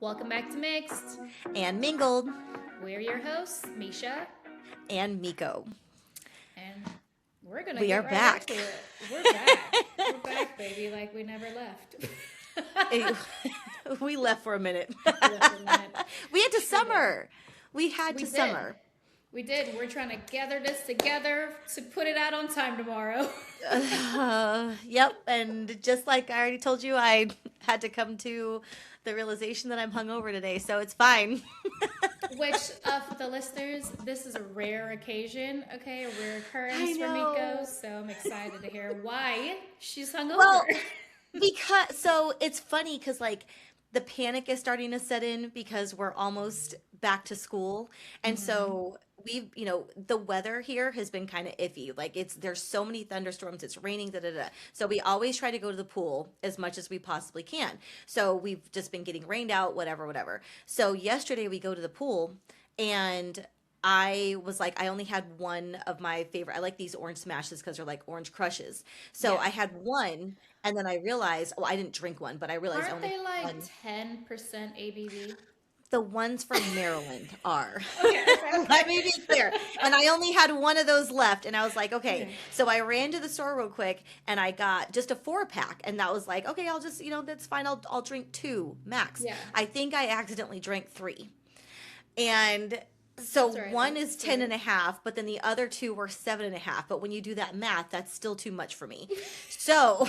Welcome back to Mixed. And Mingled We're your hosts, Misha, and Miko. and we're gonna We are get right back. into it. We're back. We're back, baby, like we never left. We left for a minute. Left for a minute. We had to Sure did. summer. We had We to did. summer. We did. We're trying to gather this together to put it out on time tomorrow. Yep. And just like I already told you, I had to come to the realization that I'm hungover today, so it's fine. Which, for the listeners, this is a rare occasion, okay? A rare occurrence I for know. Miko, so I'm excited to hear why she's hungover. Well, it's funny because like the panic is starting to set in because we're almost back to school, and so the weather here has been kind of iffy. Like there's so many thunderstorms, it's raining, da da da. So we always try to go to the pool as much as we possibly can. So we've just been getting rained out, whatever, whatever. So yesterday we go to the pool, and I was like, I only had one of my favorite. I like these orange smashes because they're like orange crushes. So Yeah. I had one, and then I realized, well, I didn't drink one, but I realized I Aren't only they had like one. 10% ABV? The ones from Maryland are. Okay, okay, Let okay. me be clear. And I only had one of those left, and I was like, okay. Okay. So I ran to the store real quick, and I got just a 4-pack, and that was like, okay, I'll just, that's fine. I'll drink 2 max. Yeah. I think I accidentally drank 3. And so That's all right, one though. is 10 and a half, but then the other 2 were 7 and a half. But when you do that math, that's still too much for me. So,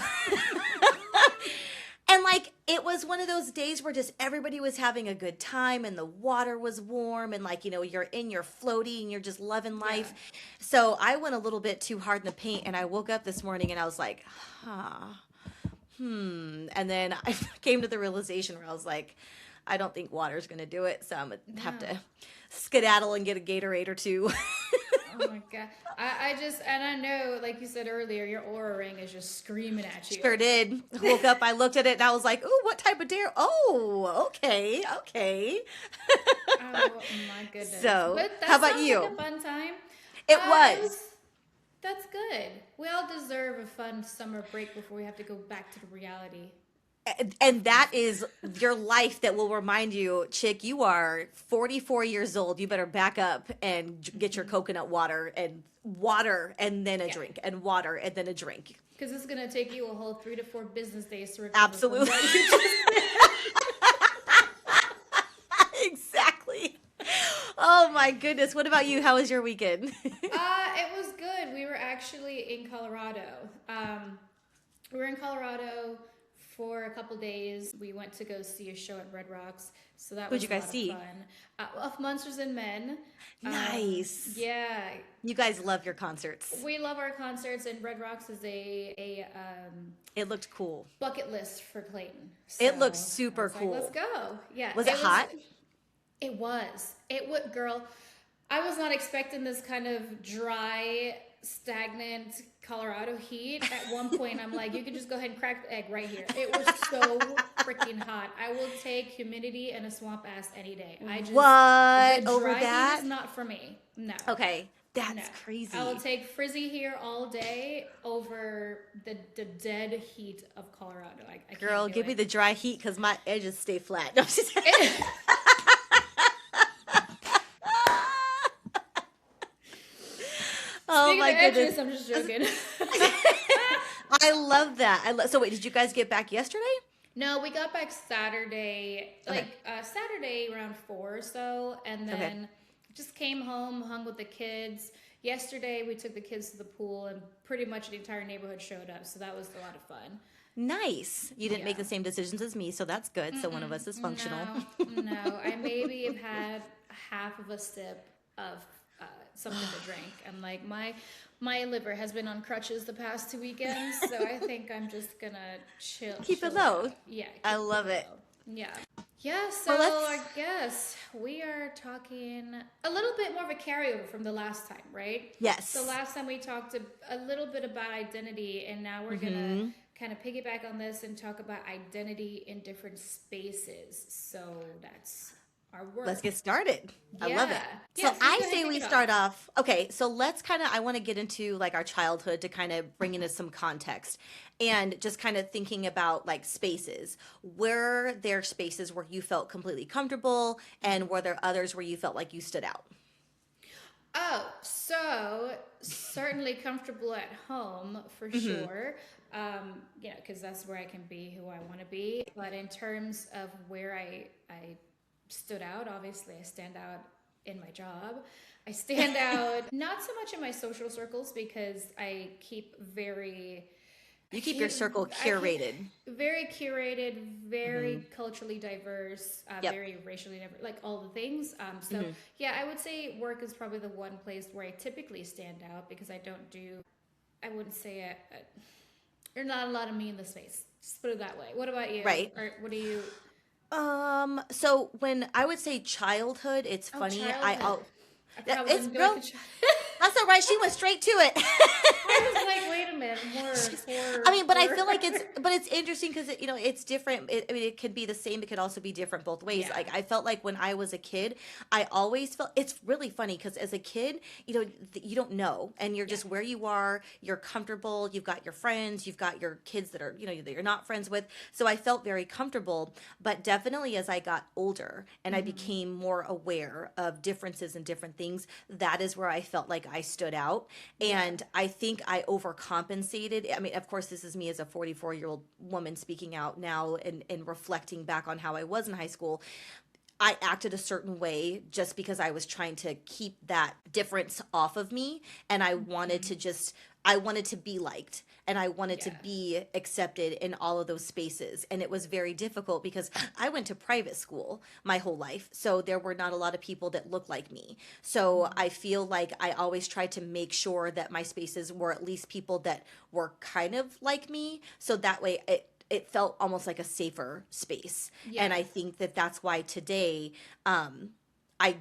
and like, it was one of those days where just everybody was having a good time and the water was warm and like, you're in your floaty and you're just loving life. So I went a little bit too hard in the paint, and I woke up this morning and I was like, and then I came to the realization where I was like, I don't think water's going to do it. So I'm going to have No. to skedaddle and get a Gatorade or 2. Oh my god. And I know, like you said earlier, your aura ring is just screaming at you. Sure did. Woke up, I looked at it, and I was like, ooh, what type of dare? Oh, okay. Oh my goodness. So, But that how about sounds you? like a fun time. It Uh, was. That's good. We all deserve a fun summer break before we have to go back to the reality. And that is your life that will remind you, chick, you are 44 years old. You better back up and get your coconut water and then a drink, and water and then a drink. Because it's going to take you a whole 3 to 4 business days to recover Absolutely. from what you just Exactly. Oh my goodness. What about you? How was your weekend? It was good. We were actually in Colorado. We were in Colorado for a couple days. We went to go see a show at Red Rocks, so that Who'd was you a lot of see? fun. Of Monsters and Men. Nice. Yeah, You guys love your concerts. we love our concerts, and Red Rocks is a It looked cool. bucket list for Clayton. It looks So super I was like, cool. let's go. Yeah. Was it hot? It was. It would, girl. I was not expecting this kind of dry, stagnant Colorado heat. At one point, I'm like, you can just go ahead and crack the egg right here. It was so freaking hot. I will take humidity and a swamp ass any day. What? The Over dry that? heat is not for me. No. Okay. That's No. crazy. I will take frizzy here all day over the dead heat of Colorado. I can't Girl, do give me it. the dry heat because my edges stay flat. No, I'm just- Oh Speaking my of edges, goodness. I'm just joking. I love that. So wait, did you guys get back yesterday? No, we got back Saturday, Okay. Saturday around 4 or so, and Okay. then just came home, hung with the kids. Yesterday, we took the kids to the pool, and pretty much the entire neighborhood showed up, so that was a lot of fun. Nice. You didn't make Yeah. the same decisions as me, so that's good. So one of us is functional. No, I maybe have had half of a sip of something to drink. I'm like, my liver has been on crutches the past 2 weekends, so I think I'm just gonna chill. Keep it chill low. out. Yeah, I keep love it. low. Yeah. Yeah, so Well, I guess we are talking a little bit more of a carryover from the last time, right? Yes. So last time we talked a little bit about identity, and now we're Mm-hmm. gonna kind of piggyback on this and talk about identity in different spaces. So that's our Let's work. get started. I love Yeah. it. So Yeah, so you I go ahead and say kick we it off. start off. Okay, so let's kind of, I want to get into like our childhood to kind of bring into some context and just kind of thinking about like spaces. Were there spaces where you felt completely comfortable and were there others where you felt like you stood out? Oh, so certainly comfortable at home for Hmm. sure. Because that's where I can be who I want to be. But in terms of where I stood out, obviously I stand out in my job. I stand out not so much in my social circles because I You keep your keep circle I keep curated. very curated, Hmm. very culturally diverse, Yep. very racially diverse, like all the things. So Hmm. yeah, I would say work is probably the one place where I typically stand out because I don't do. I wouldn't say there's not a lot of me in the space. Just put it that way. What about you? Right. Or what do you? So when I would say childhood, it's Oh, funny. childhood. I probably It's didn't go with the girl. child. That's all right. She went straight to it. I was like, wait a minute, more She's, I horror, mean, but I horror. feel like but it's interesting because it's different. I mean, it could be the same. It could also be different both ways. Yeah, Like I felt like when I was a kid, I always felt it's really funny because as a kid, you don't know, and you're yeah. just where you are. You're comfortable. You've got your friends. You've got your kids that are that you're not friends with. So I felt very comfortable. But definitely as I got older and I Hmm. became more aware of differences and different things, that is where I felt like I stood out. Yeah. And I think I overcompensated. I mean, of course, this is me as a 44-year-old woman speaking out now and reflecting back on how I was in high school. I acted a certain way just because I was trying to keep that difference off of me. And Hmm. I wanted to be liked and I wanted to Yeah. be accepted in all of those spaces. And it was very difficult because I went to private school my whole life. So there were not a lot of people that looked like me. So Hmm. I feel like I always tried to make sure that my spaces were at least people that were kind of like me. So that way it felt almost like a safer space. And Yeah. I think that that's why today I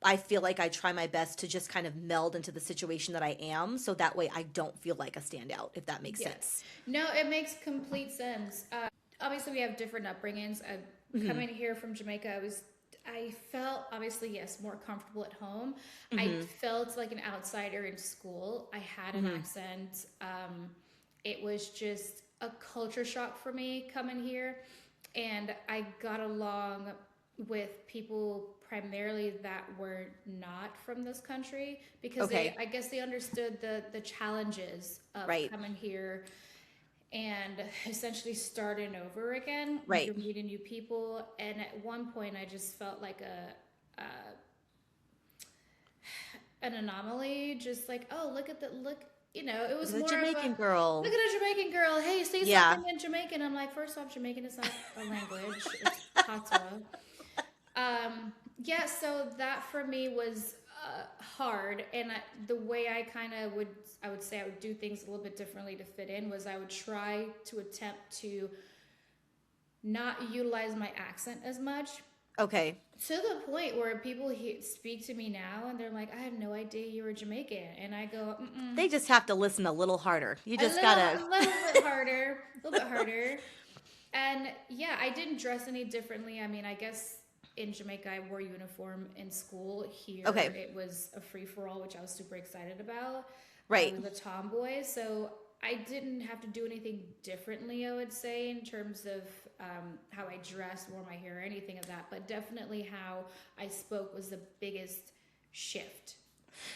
I feel like I try my best to just kind of meld into the situation that I am so that way I don't feel like a standout, if that makes Yes. sense. No, it makes complete sense. Obviously, we have different upbringings. Hmm. Coming here from Jamaica, I felt obviously yes more comfortable at home. I Hmm. felt like an outsider in school. I had an Hmm. accent. It was just a culture shock for me coming here, and I got along with people primarily that were not from this country because Okay. I guess they understood the challenges of Right. coming here and essentially starting over again. Right. You're meeting new people, and at one point, I just felt like an anomaly. Just like, oh, look at the look. It Look was at the more of a Jamaican look girl. at a Jamaican girl. Hey, say Yeah. something in Jamaican. I'm like, first off, Jamaican is not a language. It's patois. Yeah, so that for me was hard, and the way I would say I would do things a little bit differently to fit in was I would try to attempt to not utilize my accent as much Okay. to the point where people speak to me now and they're like, I had no idea you were Jamaican, and I go, mm-mm, They just have to listen a little harder. You just gotta. a little bit harder, a little bit harder. And yeah, I didn't dress any differently. I mean, I guess in Jamaica I wore uniform in school. Here Okay. it was a free for all, which I was super excited about. I Right. was a tomboy, so I didn't have to do anything differently, I would say, in terms of how I dressed, wore my hair, or anything of that. But definitely how I spoke was the biggest shift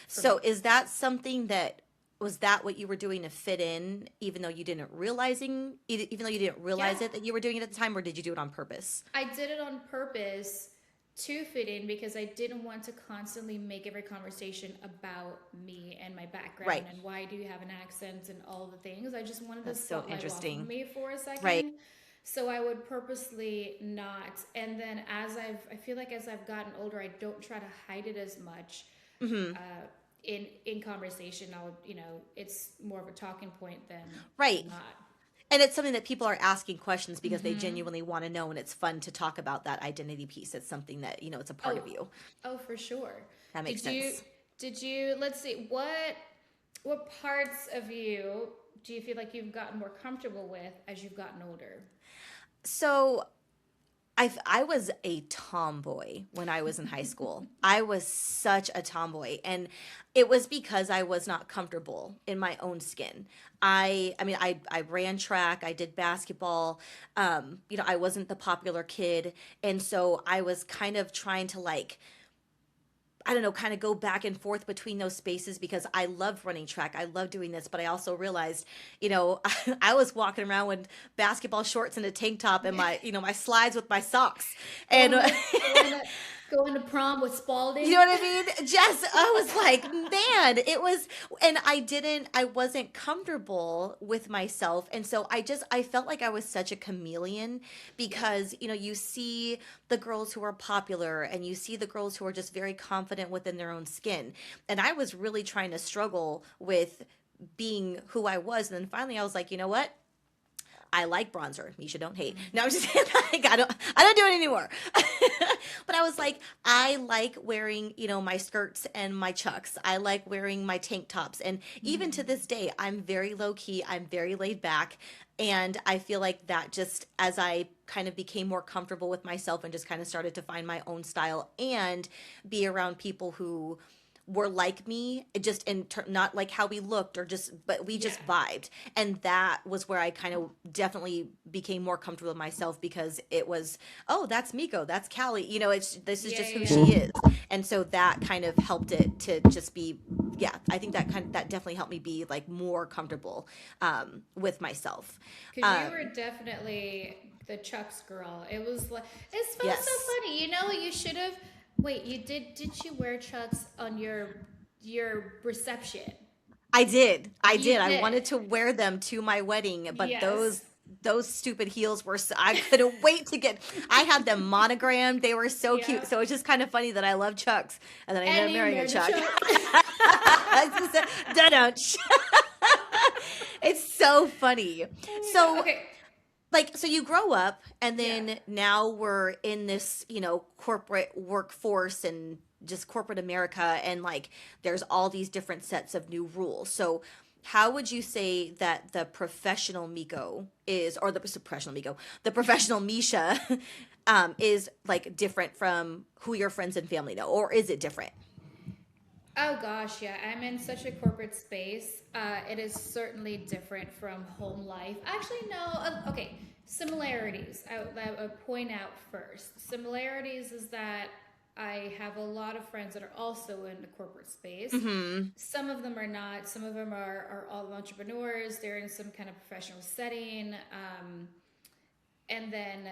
for So me. is that something that was that what you were doing to fit in, even though you didn't Yeah, realize it that you were doing it at the time, or did you do it on purpose? I did it on purpose to fit in because I didn't want to constantly make every conversation about me and my background Right. and why do you have an accent and all the things. I just wanted the That's so spotlight off of interesting. me for a Right. second. So I would purposely not. And then I feel like as I've gotten older, I don't try to hide it as much. Hmm. Uh, in conversation, it's more of a talking point than Right. not. And it's something that people are asking questions because they Mm-hmm. genuinely want to know, and it's fun to talk about that identity piece. It's something that, it's a part Oh, of you. oh, for sure. That makes Did you sense. did you let's see what parts of you do you feel like you've gotten more comfortable with as you've gotten older? So I was a tomboy when I was in high school. I was such a tomboy, and it was because I was not comfortable in my own skin. I mean, I ran track, I did basketball. I wasn't the popular kid, and so I was kind of trying to like, I don't know, kind of go back and forth between those spaces because I loved running track. I loved doing this, but I also realized, I was walking around with basketball shorts and a tank top and my slides with my socks. And Going to going to going to prom with you know Spalding. what I mean? Just, I was like, man, it was, and I wasn't comfortable with myself. And so I felt like I was such a chameleon Yeah. because, you see the girls who are popular and you see the girls who are just very confident within their own skin. And I was really trying to struggle with being who I was. And then finally I was like, you know what? I like bronzer. Misha, don't hate. No, I'm just like I don't do it anymore. But I was like, I like wearing, my skirts and my chucks. I like wearing my tank tops. And even to this day, I'm very low key. I'm very laid back. And I feel like that just as I kind of became more comfortable with myself and just kind of started to find my own style and be around people who were like me, just not like how we looked or just, but we Yeah. just vibed. And that was where I kind of definitely became more comfortable with myself because it was, oh, that's Miko, that's Callie, this is Yeah, just yeah, who yeah. she is. And so that kind of helped it to just be, yeah, I think that definitely helped me be like more comfortable with myself. Because you Um, were definitely the Chucks girl. It was like it felt so yes, funny. You should have. Wait, did you wear Chucks on your reception? I did. I You did. I did. wanted to wear them to my wedding, but those Yes. those stupid heels were I couldn't wait to get. I had them monogrammed. They were so cute. Yeah. So it's just kind of funny that I love Chucks and then I ended And up you marrying a married a Chuck. Chuck. Dun-dun. It's so funny. Oh my god. So Okay. so you grow up and Yeah. then now we're in this, corporate workforce and just corporate America and like there's all these different sets of new rules. So how would you say that the professional Miko is, or the professional Miko, the professional Misha, is like different from who your friends and family know, or is it different? Oh gosh, yeah. I'm in such a corporate space. It is certainly different from home life. Actually, no. Okay, similarities. I would point out first. Similarities is that I have a lot of friends that are also in the corporate space. Mm-hmm. Some of them are not. Some of them are all entrepreneurs. They're in some kind of professional setting. And then,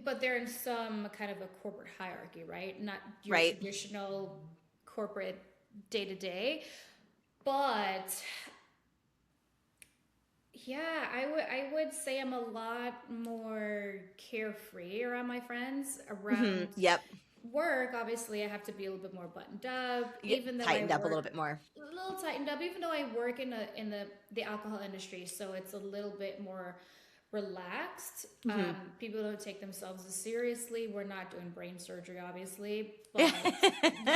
but they're in some kind of a corporate hierarchy, right? Not your Right. traditional corporate day to day. But yeah, I would say I'm a lot more carefree around my friends. Mm-hmm. Around Yep. work, obviously, I have to be a little bit more buttoned up. You Even though I tightened up a little work bit more. a little tightened up, even though I work in the alcohol industry, so it's a little bit more relaxed. Mm-hmm. People don't take themselves as seriously. We're not doing brain surgery, obviously, but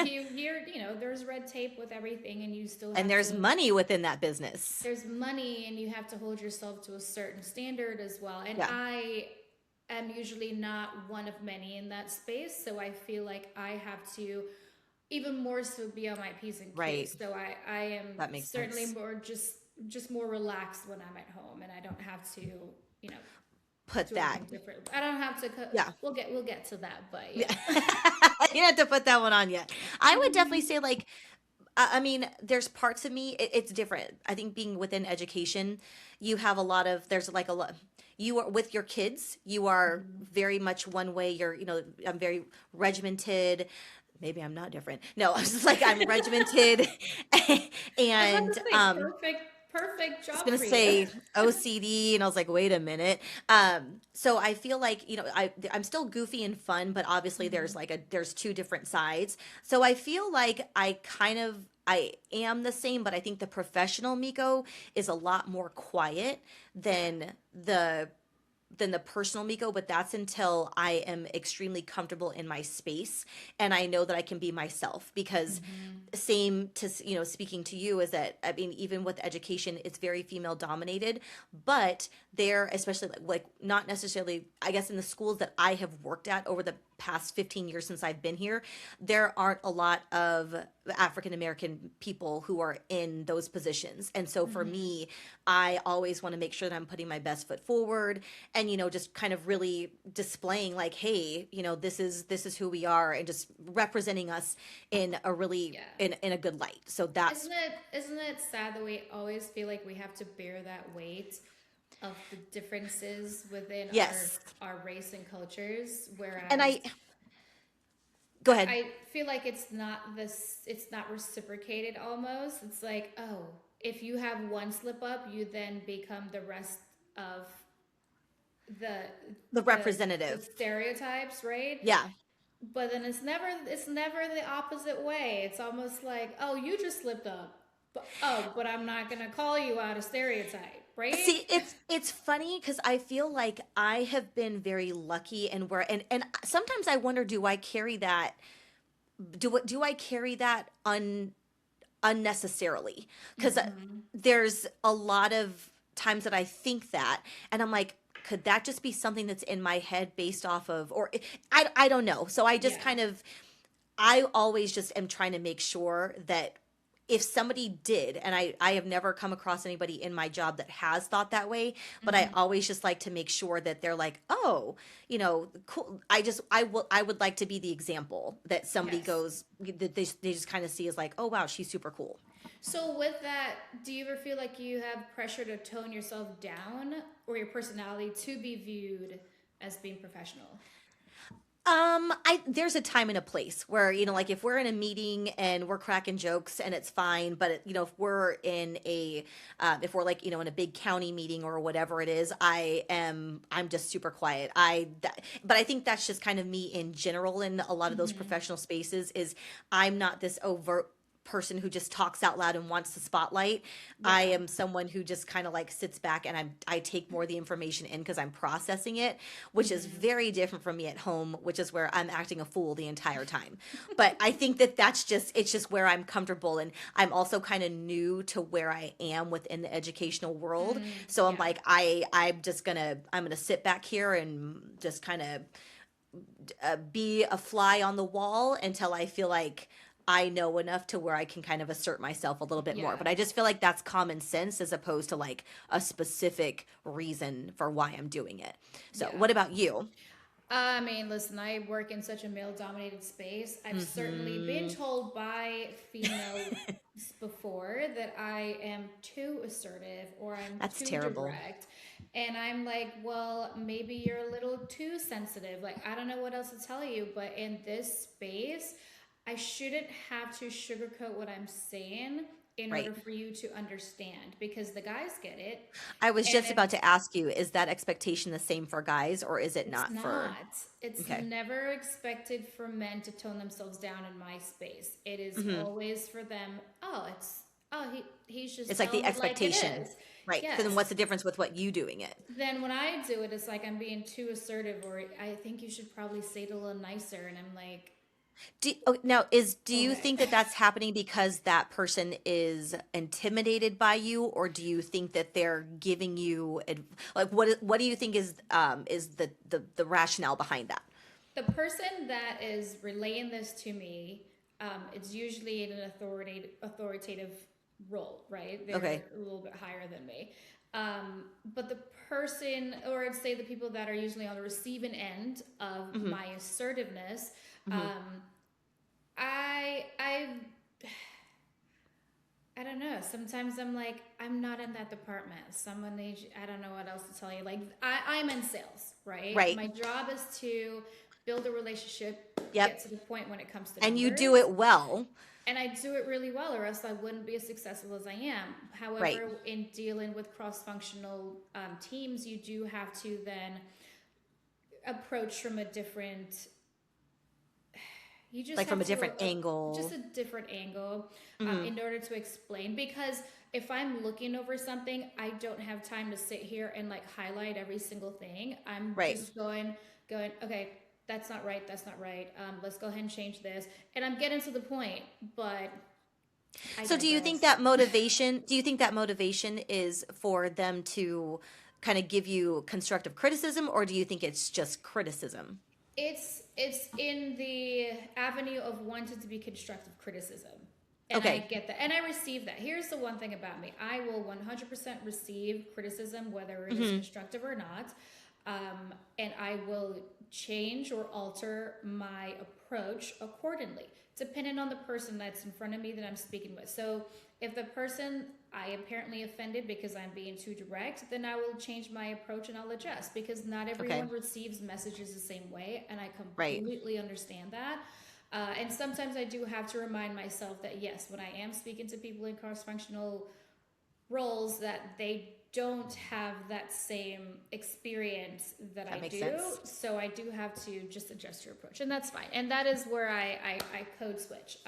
there's red tape with everything, and you still And have there's to. money within that business. There's money, and you have to hold yourself to a certain standard as well. And Yeah. I am usually not one of many in that space, so I feel like I have to even more so be on my P's and Right. Q's. So I am That makes certainly sense. more just more relaxed when I'm at home, and I don't have to you know Put do that. anything different. I don't have to. Yeah. We'll get to that, but Yeah. yeah. You have to put that one on yet. I would definitely Mhm. say like I mean, there's parts of me, it's different. I think being within education, you have a lot of, there's like a lot, you are with your kids, you are Mhm. very much one way. I'm very regimented. Maybe I'm not different. No, I was just like, I'm regimented. I was about And to say perfect was job gonna for you. say OCD, and I was like, wait a minute. So I feel like I'm still goofy and fun, but obviously Mhm. there's two different sides. So I feel like I am the same, but I think the professional Miko is a lot more quiet Yeah. than the than the personal Miko, but that's until I am extremely comfortable in my space and I know that I can be myself. Because Mm-hmm. same to, speaking to you, is that, I mean, even with education, it's very female dominated, but there, especially like not necessarily, I guess, in the schools that I have worked at over the past 15 years since I've been here, there aren't a lot of African American people who are in those positions. And so for Mm-hmm. me, I always want to make sure that I'm putting my best foot forward and, just kind of really displaying like, hey, this is who we are, and just representing us in a really Yeah. in a good light. So that's Isn't it sad that we always feel like we have to bear that weight of the differences within yes. our race and cultures, And whereas I go ahead. I feel like it's not reciprocated almost. It's like, oh, if you have one slip up, you then become the rest of the The the representative. stereotypes, right? Yeah. But then it's never the opposite way. It's almost like, oh, you just slipped up. But I'm not gonna call you out a stereotype, right? See, it's funny because I feel like I have been very lucky, and and sometimes I wonder, do I carry that, do I carry that unnecessarily? Because Mm-hmm. there's a lot of times that I think that, and I'm like, could that just be something that's in my head based off of, or I don't know. So I just Yeah. kind of, I always just am trying to make sure that if somebody did, and I have never come across anybody in my job that has thought that way, but I Mm-hmm. always just like to make sure that they're like, oh, cool. I would like to be the example that somebody Yes. goes, that they just kind of see as like, oh wow, she's super cool. So with that, do you ever feel like you have pressure to tone yourself down or your personality to be viewed as being professional? I there's a time and a place where, like if we're in a meeting and we're cracking jokes and it's fine, but if we're in if we're like, in a big county meeting or whatever it is, I'm just super quiet. But I think that's just kind of me in general in a lot of those Mm-hmm. professional spaces. Is I'm not this overt person who just talks out loud and wants the spotlight. I Yeah. am someone who just kind of like sits back and I take more of the information in because I'm processing it, which is Mm-hmm. very different from me at home, which is where I'm acting a fool the entire time. But I think that it's just where I'm comfortable, and I'm also kind of new to where I am within the educational world. Mm, So I'm yeah. like I'm gonna sit back here and just kind of be a fly on the wall until I feel like I know enough to where I can kind of assert myself a little bit more. Yeah. But I just feel like that's common sense as opposed to like a specific reason for why I'm doing it. So, Yeah. what about you? I mean, listen, I work in such a male dominated space. I've certainly been Mhm. told by females before that I am too assertive or I'm That's too terrible. direct. And I'm like, well, maybe you're a little too sensitive. Like, I don't know what else to tell you, but in this space, I shouldn't have to sugarcoat what I'm saying in Right. order for you to understand because the guys get it. I was And just if about to ask you, is that expectation the same for guys or is it It's not for not. It's okay. never expected for men to tone themselves down in my space. It is Hmm. always for them. He's just It's like the telling it like it expectation. is. Right. So then Yes. what's the difference with what you doing it? Then when I do it, it's like I'm being too assertive, or I think you should probably say it a little nicer. And I'm like, Do you okay. think that that's happening because that person is intimidated by you, or do you think that they're giving you like what do you think is the rationale behind that? The person that is relaying this to me, it's usually in an authoritative role, right? Okay. They're a little bit higher than me. But the person, or I'd say the people that are usually on the receiving end of Hmm. my assertiveness, Hmm. um, I I don't know. Sometimes I'm like, I'm not in that department. Someone needs, I don't know what else to tell you. Like, I'm in sales, right? Right. My job is to build a relationship, Yep. get to the point when it comes to And you do numbers. it well. And I do it really well, or else I wouldn't be as successful as I am. Right. However, in dealing with cross functional teams, you do have to then approach from a different you just Like from have a to different just angle. a different angle Hmm. in order to explain because if I'm looking over something, I don't have time to sit here and like highlight every single thing. I'm Right. just going, okay, that's not right. That's not right. Let's go ahead and change this. And I'm getting to the point, but I So digress. do you think that motivation is for them to kind of give you constructive criticism, or do you think it's just criticism? It's in the avenue of wanting to be constructive criticism. And I Okay. get that. And I receive that. Here's the one thing about me. I will 100% receive criticism, whether it is Hmm. constructive or not. And I will change or alter my approach accordingly, depending on the person that's in front of me that I'm speaking with. So if the person I apparently offended because I'm being too direct, then I will change my approach and I'll adjust because not Okay. everyone receives messages the same way. And I Right. completely understand that. And sometimes I do have to remind myself that yes, when I am speaking to people in cross functional roles, that they don't have that same experience that That I makes do. sense. So I do have to just adjust your approach, and that's fine. And that is where I code switch.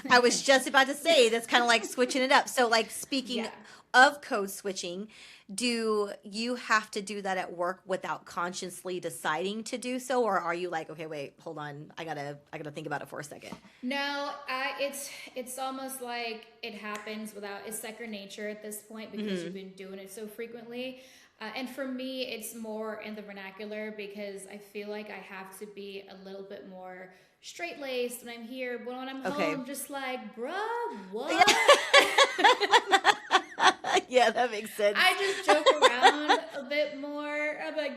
I was just about to say that's kind of like switching it up. So, like, speaking Yeah. of code switching, do you have to do that at work without consciously deciding to do so, or are you like, okay, wait, hold on, I gotta think about it for a second? No, it's almost like it happens without it's second nature at this point because you've Hmm. been doing it so frequently. And for me, it's more in the vernacular because I feel like I have to be a little bit more straight laced when I'm here. But when I'm Okay. home, just like, bruh, Yeah. what? Yeah, that makes sense. I just joke around a bit more. I'm like,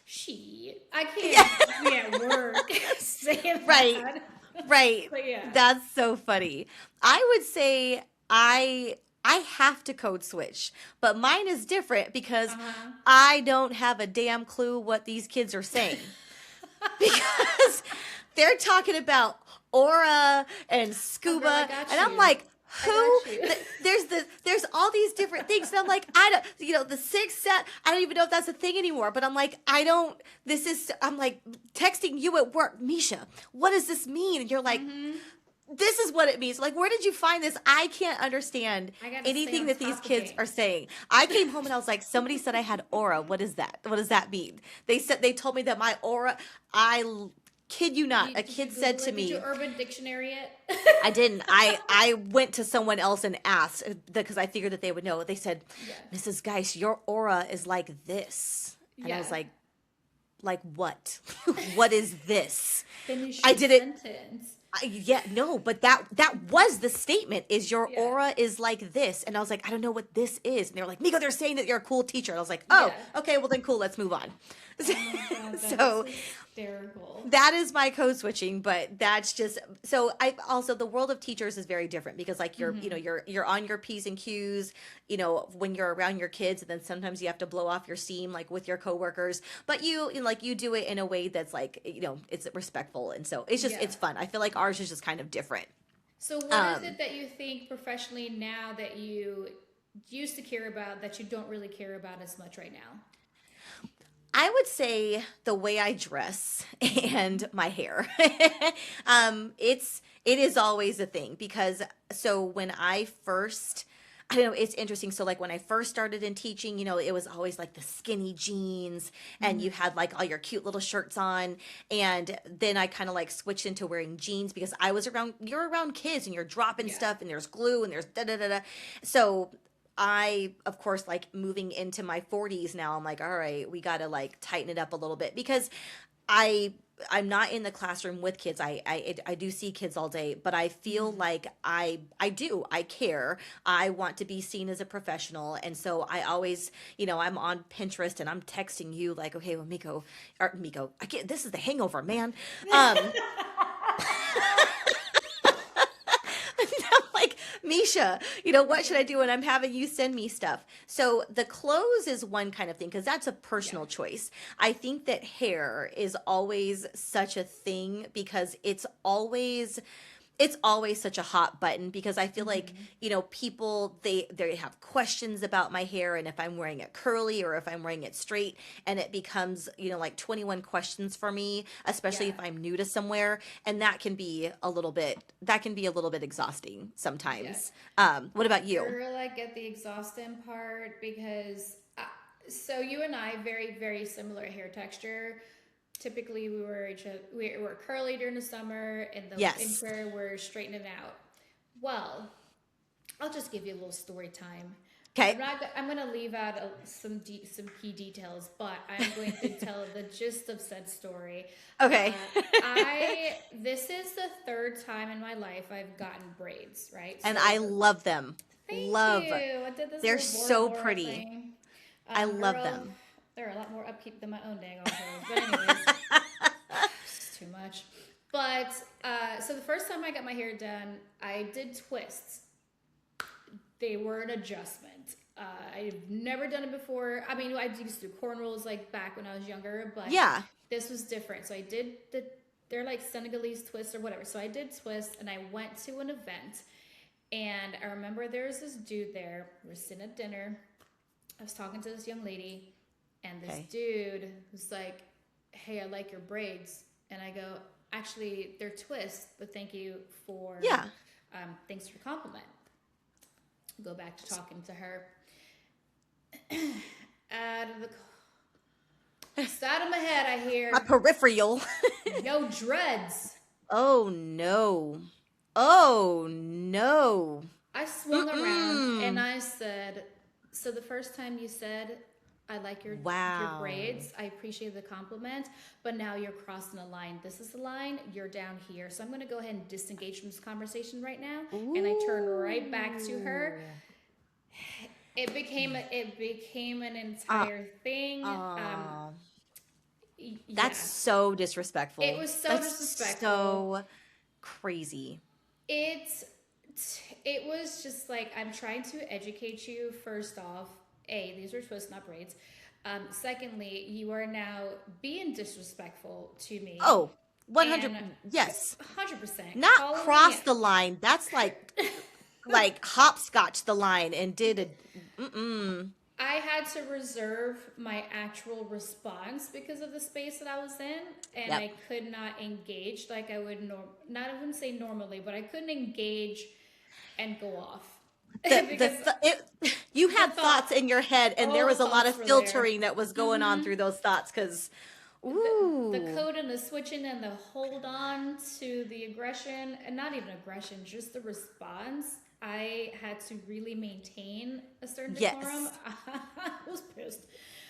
she, I Yeah. can't be at work saying Right. that. Right. But yeah. That's so funny. I would say I have to code switch, but mine is different because Uh-huh. I don't have a damn clue what these kids are saying. Because they're talking about aura and Oh, girl, I scuba, got and I'm you. like, I who? got you. There's all these different things, and I'm like, I don't, the sixth set. I don't even know if that's a thing anymore. But I'm like, I don't. This is. I'm like texting you at work, Misha. What does this mean? And you're like, Mm-hmm. this is what it means. Like, where did you find this? I can't understand I gotta stay anything on that these top of kids are things. saying. I came home and I was like, somebody said I had aura. What is that? What does that mean? They told me that my aura, kid you not, a Did you kid said Google to it? Did you me, Urban Dictionary it? I didn't. I went to someone else and asked because I figured that they would know. They said, Yeah. Mrs. Geis, your aura is like this. And I Yeah. was like what? What is this? Finish I your did it. sentence. Yeah, no, but that was the statement is your Yeah. aura is like this. And I was like, I don't know what this is. And they were like, Miko, they're saying that you're a cool teacher. And I was like, oh, Yeah. okay, well then cool, let's move on. Oh my god, that So is hysterical. that is my code switching, but that's just so I also the world of teachers is very different because like Mm-hmm. you're on your P's and Q's, when you're around your kids, and then sometimes you have to blow off your steam like with your coworkers, but you do it in a way that's like, it's respectful, and so it's just Yeah. it's fun. I feel like ours is just kind of different. So what is Um it that you think professionally now that you used to care about that you don't really care about as much right now? I would say the way I dress and my hair. It is always a thing because so when I don't know, it's interesting. So like when I first started in teaching, it was always like the skinny jeans and you Mm-hmm. had like all your cute little shirts on. And then I kind of like switched into wearing jeans because you're around kids and you're dropping Yeah. stuff and there's glue and there's da da da da. So I, of course, like moving into my 40s now, I'm like, all right, we got to like tighten it up a little bit because I I'm not in the classroom with kids. I do see kids all day, but I feel Mm-hmm. like I care. I want to be seen as a professional, and so I always, I'm on Pinterest and I'm texting you like, okay, well, Miko, I can't. This is the hangover, man. Um, I'm like, Misha, what should I do? And I'm having you send me stuff. So the clothes is one kind of thing because that's a Yeah. personal choice. I think that hair is always such a thing because it's always such a hot button because I feel like, Mm-hmm. people they have questions about my hair and if I'm wearing it curly or if I'm wearing it straight, and it becomes, like 21 questions for me, especially Yeah. if I'm new to somewhere, and that can be a little bit exhausting Yeah. sometimes. What about you? Girl, I get the exhausting part because so you and I very very similar hair texture. Typically, we were curly during the summer. In the Yes. winter, we're straightening out. Well, I'll just give you a little story time. Okay. I'm gonna leave out some key details, but I'm going to tell the gist of said story. Okay. Uh, I This is the third time in my life I've gotten braids. Right, And so I love them. thank Love. you. I did this They're little Bora so Bora pretty. thing. I love Girl, them. they're a lot more upkeep than my own dang on hers. But anyways, it's too much. But so the first time I got my hair done, I did twists. They were an adjustment. I've never done it before. I mean, I used to do cornrows like back when I was younger, but Yeah. this was different. So I did they're like Senegalese twists or whatever. So I did twists and I went to an event, and I remember there was this dude there. We were sitting at dinner. I was talking to this young lady, and this Okay. dude was like, "Hey, I like your braids," and I go, "Actually, they're twists, but thank you for Yeah. thanks for the compliment." Go back to talking to her. Out of the side of my head, I My hear peripheral. no dreads. Oh no. Oh no. I swung around and Mm-mm. I said, "So the first time you said I like your Wow. braids, I appreciate the compliment, but now you're crossing a line. This is the line, you're down here. So I'm going to go ahead and disengage from this conversation right now." And I turned right back to her. Ooh. It became an Uh, entire thing. uh, Yeah, that's so it disrespectful. was so That's disrespectful. so crazy. It it was just like, I'm trying to educate you. First off, a, these are twists, not braids. Secondly, you are now being disrespectful to me, Oh, 100, and yes. 100% Not calling me cross out. the line. That's like hopscotch the line and did a I had to reserve my actual response because of the space that I was in, and yep. I could not engage like I would not even say normally, but I couldn't engage and go off because You the had thought, thoughts in your head and there all the was a lot of thoughts were there. filtering that was going on through those thoughts cuz The ooh. code and the switching and the hold on to the aggression, and not even aggression, just the response. I had to really maintain a certain decorum. Yes. I was pissed.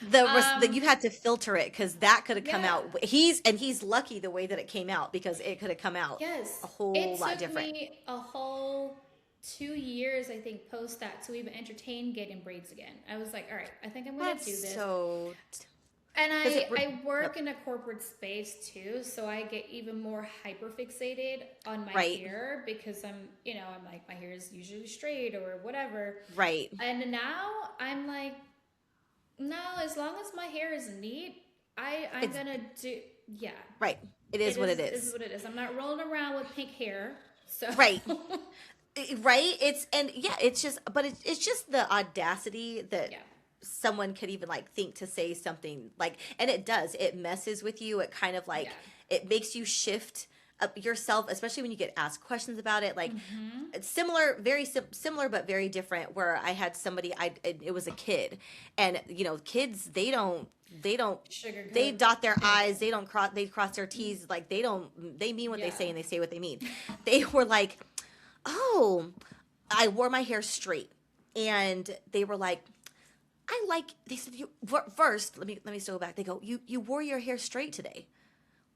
The you had to filter it cuz that could have come Yeah. out. He's lucky the way that it came out because it could have come out Yes. a whole It lot took different. me a whole 2 years, I think, post that to even entertain getting braids again. I was like, all right, I think I'm going to do That's this. so And cuz I yep. work in a corporate space too, so I get even more hyper fixated on my Right. hair because I'm like, my hair is usually straight or whatever. Right. And now I'm like, no, as long as my hair is neat, I'm It's gonna do, yeah. right. It is what it It is is. what it is. I'm not rolling around with pink hair. So Right. Right? It's and yeah, it's just but it's just the audacity that yeah. someone could even like think to say something like, and it does. It messes with you. It kind of like Yeah. it makes you shift up yourself, especially when you get asked questions about it. Like Mm-hmm. it's similar, very similar but very different where I had somebody it was a kid, and kids they Sugarcoat dot their eyes, anything. they cross their t's, like they mean what they Yeah. say and they say what they mean. They were like, "Oh, I wore my hair straight." And they were like, they said, first, let me still go back. They go, "You wore your hair straight today."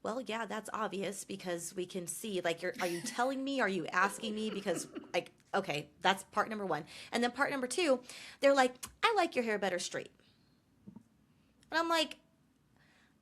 Well, yeah, that's obvious because we can see, like, are you telling me? Are you asking me? Because, like, okay, that's part number one. And then part number two, they're like, "I like your hair better straight." And I'm like,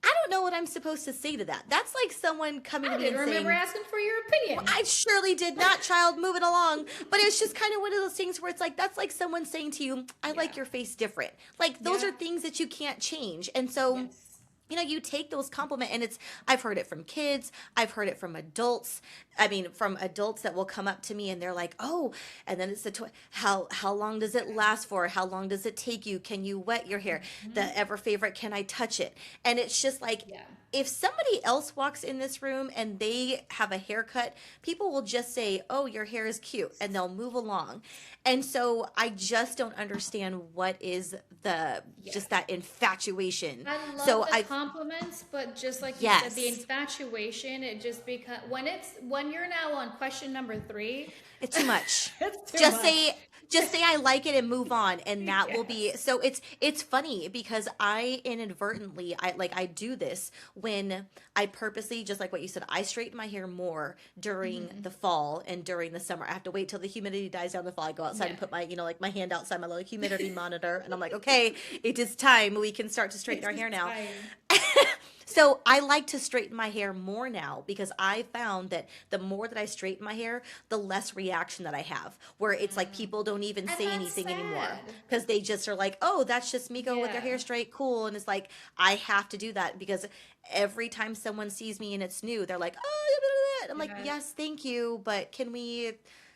I don't know what I'm supposed to say to that. That's like someone coming to I me didn't and remember saying, asking for your opinion. I surely did not, child, moving along. But it was just kind of one of those things where it's like, that's like someone saying to you, "I like Yeah. your face different." Like, those Yeah. are things that you can't change. And so Yes. you take those compliment, and I've heard it from kids, I've heard it from adults. I mean, from adults that will come up to me and they're like, "Oh," and then it's the how long does it last for? How long does it take you? Can you wet your hair? Hmm. The ever favorite, can I touch it? And it's just like, Yeah. if somebody else walks in this room and they have a haircut, people will just say, "Oh, your hair is cute," and they'll move along. And so I just don't understand what is the Yeah. just that infatuation. I love So the I compliments, but just like you said, the Yes, infatuation, it just becomes when you're now on question number three, it's too much. it's too Just much. say just say I like it and move on, and that will be. Yes. So it's funny because I inadvertently, I do this when I purposely, just like what you said, I straighten my hair more during Hmm. the fall and during the summer. I have to wait till the humidity dies down in the fall. I go outside Yeah. and put my, like my hand outside my little humidity monitor, and I'm like, okay, it is time. We can start to straighten It our is hair now. time. So I like to straighten my hair more now because I found that the more that I straighten my hair, the less reaction that I have. Where it's like Mm. people don't even And say that's anything anymore sad. because they just are like, "Oh, that's just Miko with their Yeah. hair straight, cool." And it's like I have to do that because every time someone sees me and it's new, they're like, "Oh," blah, blah, blah." I'm like, Yeah. "Yes, thank you, but can we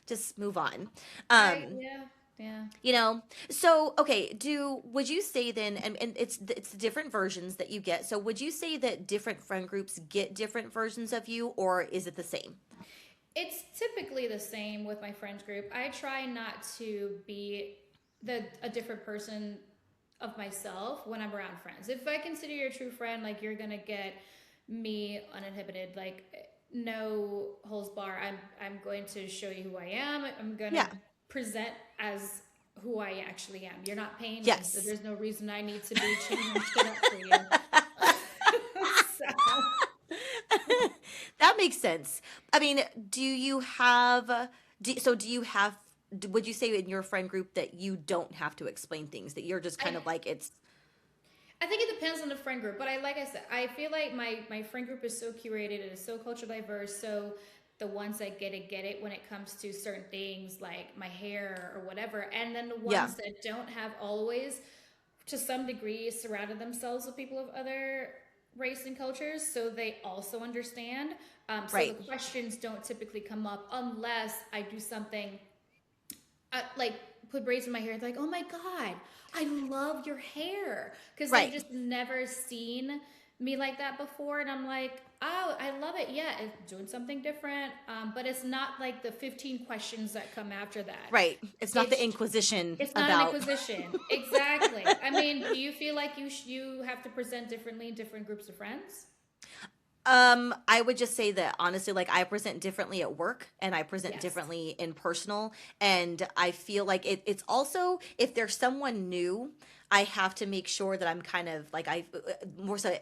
just move on?" I Um, yeah. Yeah. you know, so okay, do would you say then, and it's the different versions that you get. So would you say that different friend groups get different versions of you, or is it the same? It's typically the same with my friends group. I try not to be the a different person of myself when I'm around friends. If I consider you a true friend, like you're gonna get me uninhibited, like no holds bar. I'm going to show you who I am. I'm gonna Yeah. present as who I actually am. You're not paying me, so Yes. there's no reason I need to be changing shit up for you. So That makes sense. I mean, do you have do you have would you say in your friend group that you don't have to explain things, that you're just kind I of like it's I think it depends on the friend group, but like I said, I feel like my friend group is so curated, it is so culture diverse. So the ones that get it when it comes to certain things like my hair or whatever, and then the yeah, ones that don't have always, to some degree, surrounded themselves with people of other race and cultures, so they also understand. So the right. questions don't typically come up unless I do something like put braids in my hair. They're like, oh my God, I love your hair. Because they've Right. just never seen me like that before. And I'm like, oh, I love it. Yeah, it's doing something different. But it's not like the 15 questions that come after that. Right. It's not the It's inquisition it's not an about inquisition. Exactly. I mean, do you feel like you have to present differently in different groups of friends? I would just say that honestly, like I present differently at work and I present Yes. differently in personal. And I feel like it's also, if there's someone new, I have to make sure that I'm kind of like more so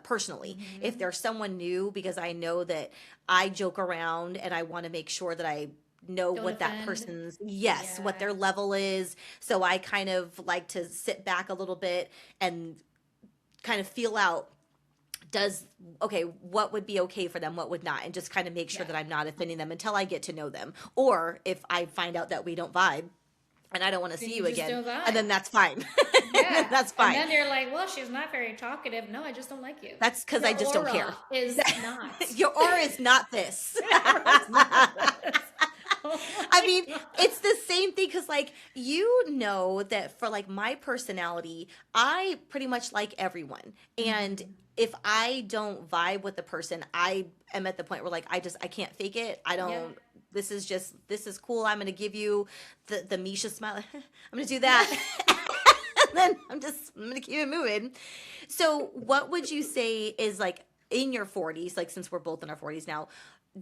personally, if Mm-hmm. there's someone new, because I know that I joke around and I want to make sure that I know Don't what that offend. person's, yes, what Yeah. their level is. So I kind of like to sit back a little bit and kind of feel out, does okay, what would be okay for them, what would not, and just kind of make sure Yeah. that I'm not offending them until I get to know them, or if I find out that we don't vibe and I don't want to Then see you you just again, don't and vibe. then that's fine. And then Yeah. that's And fine. then they're like, well, she's not very talkative. No, I just don't like you. That's because I Your just don't care. aura is not. Your aura is not this. Aura's not this. Oh I my mean, God. it's the same thing because, like, you know that for like my personality, I pretty much like everyone. And Mm-hmm. if I don't vibe with the person, I am at the point where like I can't fake it. I Yeah. don't. This is cool. I'm gonna give you the Misha smile. I'm gonna do that. And then I'm gonna keep it moving. So, what would you say is like in your 40s? Like, since we're both in our 40s now,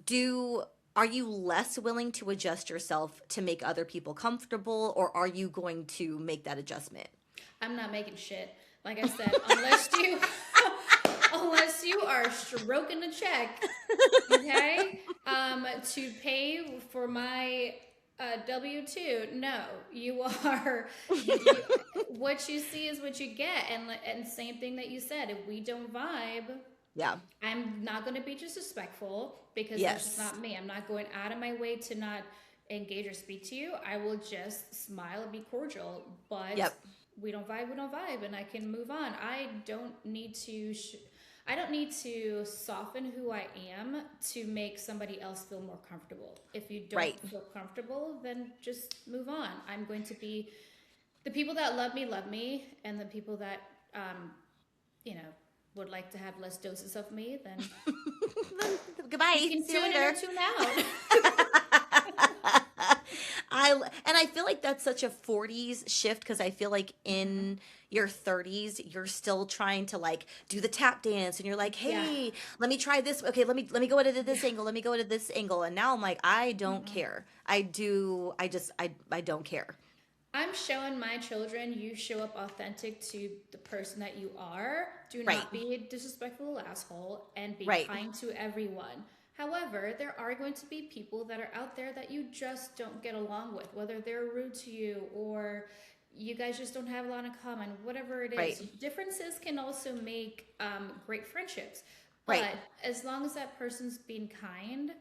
do are you less willing to adjust yourself to make other people comfortable, or are you going to make that adjustment? I'm not making shit. Like I said, unless you unless you are stroking a check, okay, to pay for my W-2. No, you are what you see is what you get, and same thing that you said. If we don't vibe, Yeah. I'm not going to be disrespectful because that's just Yes. not me. I'm not going out of my way to not engage or speak to you. I will just smile and be cordial, but Yep. we don't vibe, and I can move on. I don't need to soften who I am to make somebody else feel more comfortable. If you don't Right. feel comfortable, then just move on. I'm going to be the people that love me, and the people that um, you know, would like to have less doses of me, then you Goodbye. can See you tune in or later. tune out. I feel like that's such a 40s shift because I feel like Hmm. in your 30s you're still trying to like do the tap dance and you're like, Yeah. "Hey, let me try this. Okay, let me go into Yeah. this angle. Let me go into this angle." And now I'm like, I don't Mm-mm. care. I don't care. I'm showing my children you show up authentic to the person that you are. Do Right. not be a disrespectful asshole and be Right. kind to everyone. However, there are going to be people that are out there that you just don't get along with, whether they're rude to you or you guys just don't have a lot in common, whatever it Right. is. Differences can also make great friendships. Right. But as long as that person's being kind,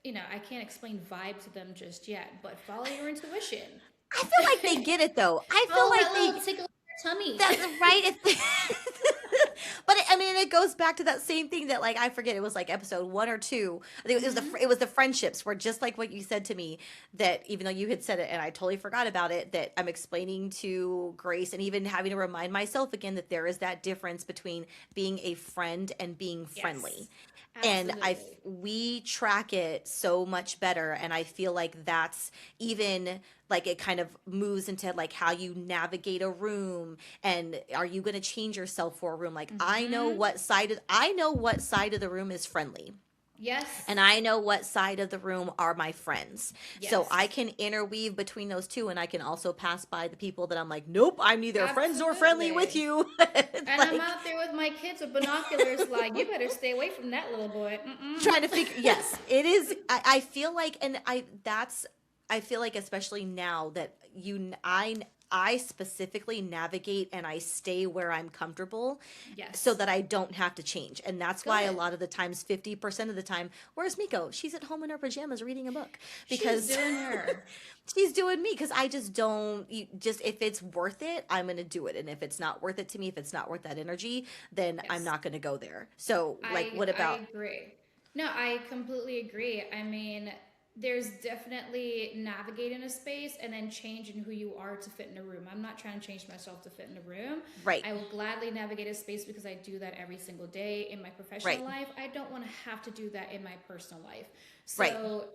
I can't explain vibe to them just yet, but follow your intuition. I feel like they get it though. I feel Follow that like little they tickle in your tummy. That's right. But I mean, it goes back to that same thing that like I forget it was like episode 1 or 2. I think Hmm. it was the friendships where just like what you said to me that even though you had said it and I totally forgot about it that I'm explaining to Grace and even having to remind myself again that there is that difference between being a friend and being friendly. Yes, And absolutely. we track it so much better and I feel like that's even like it kind of moves into like how you navigate a room and are you going to change yourself for a room like Hmm. I know what side of the room is friendly Yes, and I know what side of the room are my friends. So I yes, can interweave between those two and I can also pass by the people that I'm like, nope, I'm neither friends nor friendly with absolutely. you. And I'm Like out there with my kids with binoculars, like, you better stay away from that little boy. Mm-mm. trying to figure yes, it is I feel like and I feel like especially now that I specifically navigate and I stay where I'm comfortable so Yes, that I don't have to change. And that's why a good. lot of the times 50% of the time, where's Miko? She's at home in her pajamas reading a book She's because doing her. she's doing me because I just don't just if it's worth it, I'm going to do it. And if it's not worth it to me, if it's not worth that energy, then I'm Yes. not going to go there. So, like what I about agree. No, I completely agree. I mean, there's definitely navigating a space and then changing who you are to fit in a room. I'm not trying to change myself to fit in a room. right. I will gladly navigate a space because I do that every single day in my professional Right. life. I don't want to have to do that in my personal life. Right. So,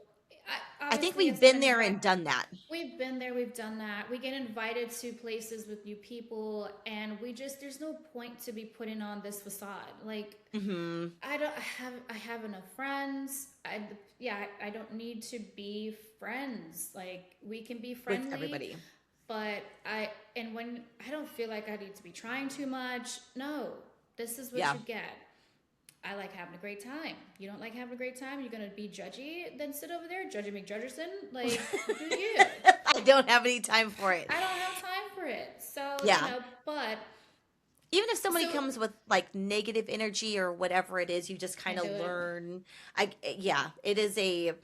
I think obviously, we've as an been there invite, and done that. we've been there, we've done that. We get invited to places with new people, and there's no point to be putting on this facade. Like, Mhm. I have enough friends. I don't need to be friends. Like, we can be With friendly, everybody. but and when I don't feel like I need to be trying too much, no, this is what Yeah. you get. I like having a great time. You don't like having a great time, you're gonna be judgy, then sit over there, Judgy McJudgerson. Like, do you? I don't have any time for it. I don't have time for it. So, Yeah. but Even if somebody so comes with like negative energy or whatever it is, you just kind can't do of it. learn. Yeah, it is and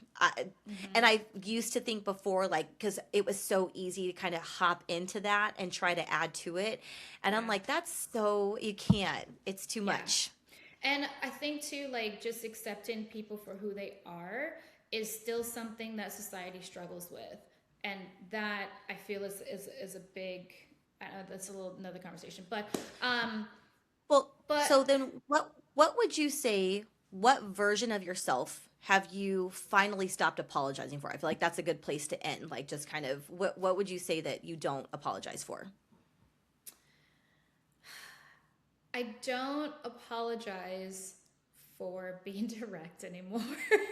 Hmm. I used to think before, like, because it was so easy to kind of hop into that and try to add to it. And I'm Yeah. like, that's so, you can't. It's too Yeah. much. And I think too, like, just accepting people for who they are is still something that society struggles with, and that I feel is a big. That's a little another conversation, um, Well, but so then what would you say, what version of yourself have you finally stopped apologizing for? I feel like that's a good place to end. Like just kind of what would you say that you don't apologize for? I don't apologize for being direct anymore.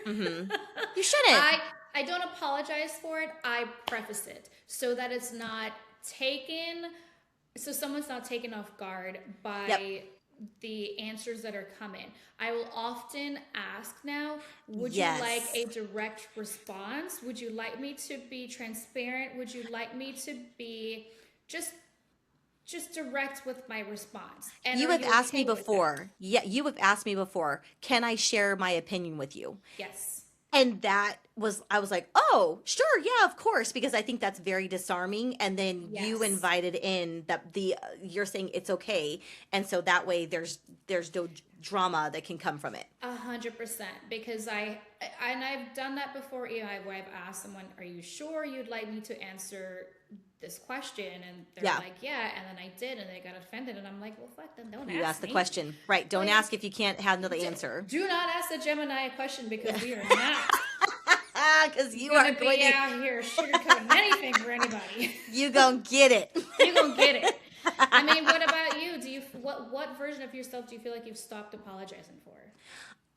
Mhm. You shouldn't. I I don't apologize for it. I preface it so that it's not taken so someone's not taken off guard Yep. by the answers that are coming. I will often ask now, would you like Yes. a direct response? Would you like me to be transparent? Would you like me to be just direct with my response? And You are have you asked me okay with that? before. Yeah, you have asked me before, can I share my opinion with you? Yes. And that was, I was like, oh, sure, yeah, of course, because I think that's very disarming. And then you Yes. invited in that you're saying it's okay, and so that way there's no drama that can come from it. 100%, because and I've done that before. Where I've asked someone, "Are you sure you'd like me to answer this question?" And they're Yeah, like, "Yeah," and then I did, and they got offended, and I'm like, "Well, fuck, then don't you ask asked the me." question, right? Don't Like, ask if you can't have another d- answer. do not ask a Gemini a question, Yeah, because we are not because you are gonna going be to, out here sugarcoating anything for anybody. you gonna get it. You're gonna get it. I mean, what about you? What version of yourself do you feel like you've stopped apologizing for?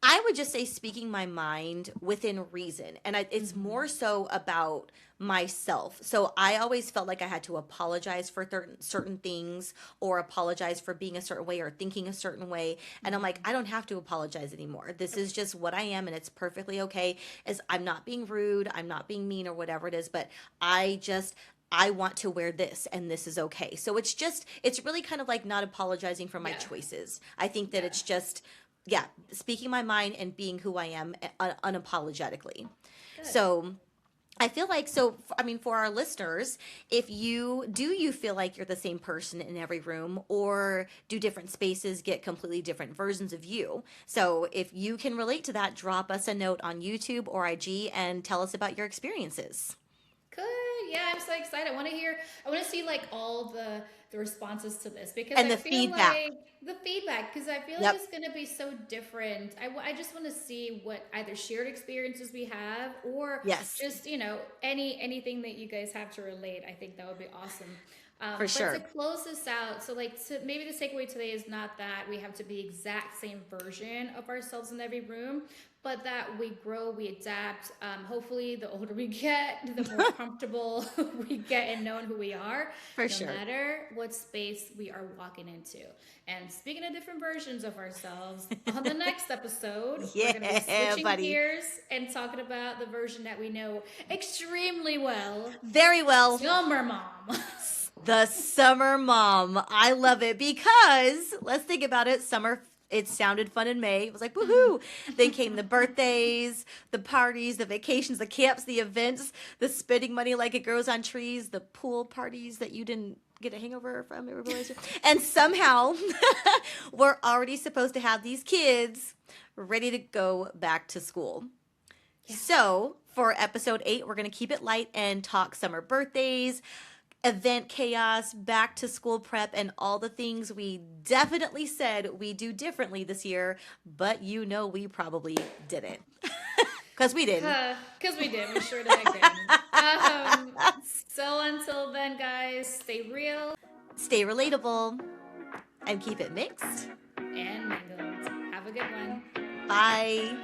I would just say speaking my mind within reason. And it's more so about myself. So I always felt like I had to apologize for certain things, or apologize for being a certain way or thinking a certain way. And I'm like, I don't have to apologize anymore. This is just what I am, and it's perfectly okay. As I'm not being rude, I'm not being mean or whatever it is, but I want to wear this, and this is okay. So it's really kind of like not apologizing for my Yeah, choices. I think that yeah, it's just, yeah, speaking my mind and being who I am, unapologetically. good. So I feel like, I mean, for our listeners, if you feel like you're the same person in every room, or do different spaces get completely different versions of you? So if you can relate to that, drop us a note on YouTube or IG and tell us about your experiences Good. Yeah, I'm so excited. I want to hear. I want to see like all the responses to this, because and I the feel feedback. like the feedback, because I feel like Yep. it's gonna be so different. I just want to see what either shared experiences we have, or Yes, just anything that you guys have to relate. I think that would be awesome. for But to sure. close this out, so like maybe the takeaway today is not that we have to be exact same version of ourselves in every room, but that we grow, we adapt. Hopefully, the older we get, the more comfortable we get in knowing who we are, For no sure. matter what space we are walking into. And speaking of different versions of ourselves, on the next episode, we're going to be Yeah, switching buddy. gears and talking about the version that we know extremely well, Very well. Summer Mom. The summer mom. I love it because let's think about it. Summer, it sounded fun in May. It was like, woohoo. Then came the birthdays, the parties, the vacations, the camps, the events, the spending money like it grows on trees, the pool parties that you didn't get a hangover from. And somehow we're already supposed to have these kids ready to go back to school. Yeah. So for episode 8, we're going to keep it light and talk summer birthdays, event chaos, back to school prep, and all the things we definitely said we do differently this year, but we probably didn't. Because we didn't. Because we did. We sure the heck didn't. So until then, guys, stay real Stay relatable and keep it mixed. and mingled. Have a good one. Bye.